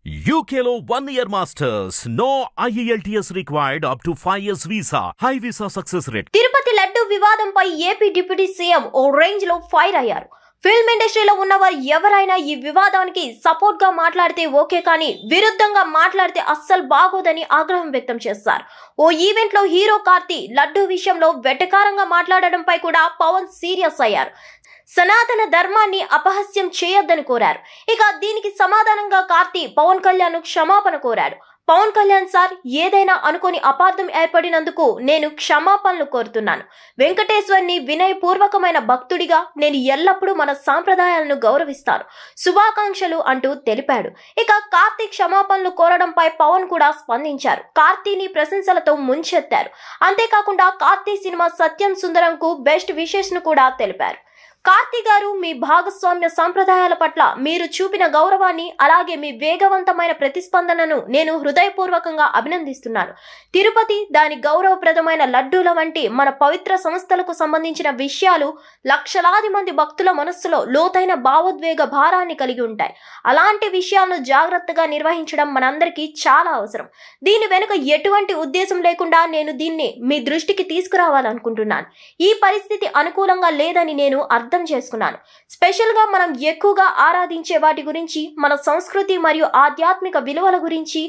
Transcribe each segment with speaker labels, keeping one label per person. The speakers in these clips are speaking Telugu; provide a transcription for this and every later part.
Speaker 1: UKలో 1 year masters. No IELTS required up to 5 years visa. High visa success rate.
Speaker 2: Tirupati laddu వివాదంపై ఏపీ డిప్యూటీ సీఎం ఓ రేంజ్ లో ఫైర్ అయ్యారు. ఫిల్మ్ ఇండస్ట్రీలో ఉన్నవారు ఎవరైనా ఈ వివాదానికి సపోర్ట్ గా మాట్లాడితే ఓకే, కానీ విరుద్ధంగా మాట్లాడితే అస్సలు బాగోదని ఆగ్రహం వ్యక్తం చేశారు. ఓ ఈవెంట్ లో హీరో కార్తీ లడ్డు విషయంలో వెటకారంగా మాట్లాడడంపై కూడా పవన్ సీరియస్ అయ్యారు. సనాతన ధర్మాన్ని అపహాస్యం చేయొద్దని కోరారు. ఇక దీనికి సమాధానంగా కార్తీ పవన్ కళ్యాణ్ క్షమాపణ కోరాడు. పవన్ కళ్యాణ్ సార్, ఏదైనా అనుకోని అపార్థం ఏర్పడినందుకు నేను క్షమాపణలు కోరుతున్నాను. వెంకటేశ్వర్ని వినయపూర్వకమైన భక్తుడిగా నేను ఎల్లప్పుడూ మన సాంప్రదాయాలను గౌరవిస్తాను. శుభాకాంక్షలు అంటూ తెలిపాడు. ఇక కార్తీ క్షమాపణలు కోరడంపై పవన్ కూడా స్పందించారు. కార్తీని ప్రశంసలతో ముంచెత్తారు. అంతేకాకుండా కార్తీ సినిమా సత్యం సుందరంకు బెస్ట్ విషెస్ ను కూడా తెలిపారు. కార్తీ గారు, మీ భాగస్వామ్య సంప్రదాయాల పట్ల మీరు చూపిన గౌరవాన్ని, అలాగే మీ వేగవంతమైన ప్రతిస్పందనను నేను హృదయపూర్వకంగా అభినందిస్తున్నాను. తిరుపతి, దాని గౌరవప్రదమైన లడ్డూల వంటి మన పవిత్ర సంస్థలకు సంబంధించిన విషయాలు లక్షలాది మంది భక్తుల మనస్సులో లోతైన భావోద్వేగ భారాన్ని కలిగి ఉంటాయి. అలాంటి విషయాలను జాగ్రత్తగా నిర్వహించడం మనందరికీ చాలా అవసరం. దీని వెనుక ఎటువంటి ఉద్దేశం లేకుండా నేను దీన్ని మీ దృష్టికి తీసుకురావాలనుకుంటున్నాను. ఈ పరిస్థితి అనుకూలంగా లేదని నేను అర్థం చేసుకున్నాను. స్పెషల్ గా మనం ఎక్కువగా ఆరాధించే వాటి గురించి, మన సంస్కృతి మరియు ఆధ్యాత్మిక విలువల గురించి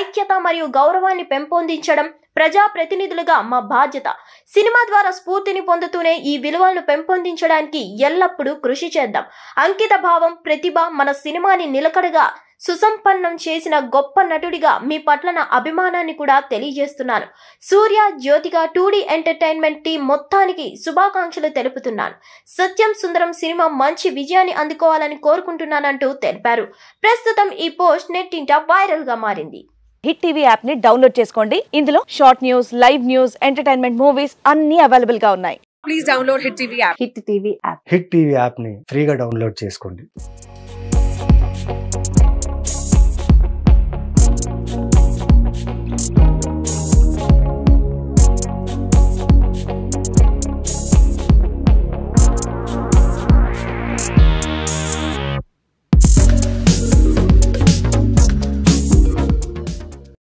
Speaker 2: ఐక్యత మరియు గౌరవాన్ని పెంపొందించడం ప్రజా ప్రతినిధులుగా మా బాధ్యత. సినిమా ద్వారా స్ఫూర్తిని పొందుతూనే ఈ విలువలను పెంపొందించడానికి ఎల్లప్పుడూ కృషి చేద్దాం. అంకిత భావం, ప్రతిభ మన సినిమాని నిలకడగా సుసంపన్నం చేసిన గొప్ప నటుడిగా మీ పట్ల నా అభిమానాన్ని కూడా తెలియజేస్తున్నాను. సూర్య, జ్యోతిక, 2D ఎంటర్టైన్మెంట్ టీం మొత్తానికి శుభాకాంక్షలు తెలుపుతున్నాను. సత్యం సుందరం సినిమా మంచి విజయాన్ని అందుకోవాలని కోరుకుంటున్నానంటూ తెలిపారు. ప్రస్తుతం ఈ పోస్ట్ నెట్టింట వైరల్ గా మారింది.
Speaker 3: హిట్ టీవీ యాప్ ని డౌన్లోడ్ చేసుకోండి. ఇందులో short news, live news, entertainment movies అన్ని అవైలబుల్ గా ఉన్నాయి.
Speaker 4: Please download Hit TV app.
Speaker 3: Hit TV app
Speaker 5: hit TV app ని ఫ్రీగా డౌన్లోడ్ చేసుకోండి.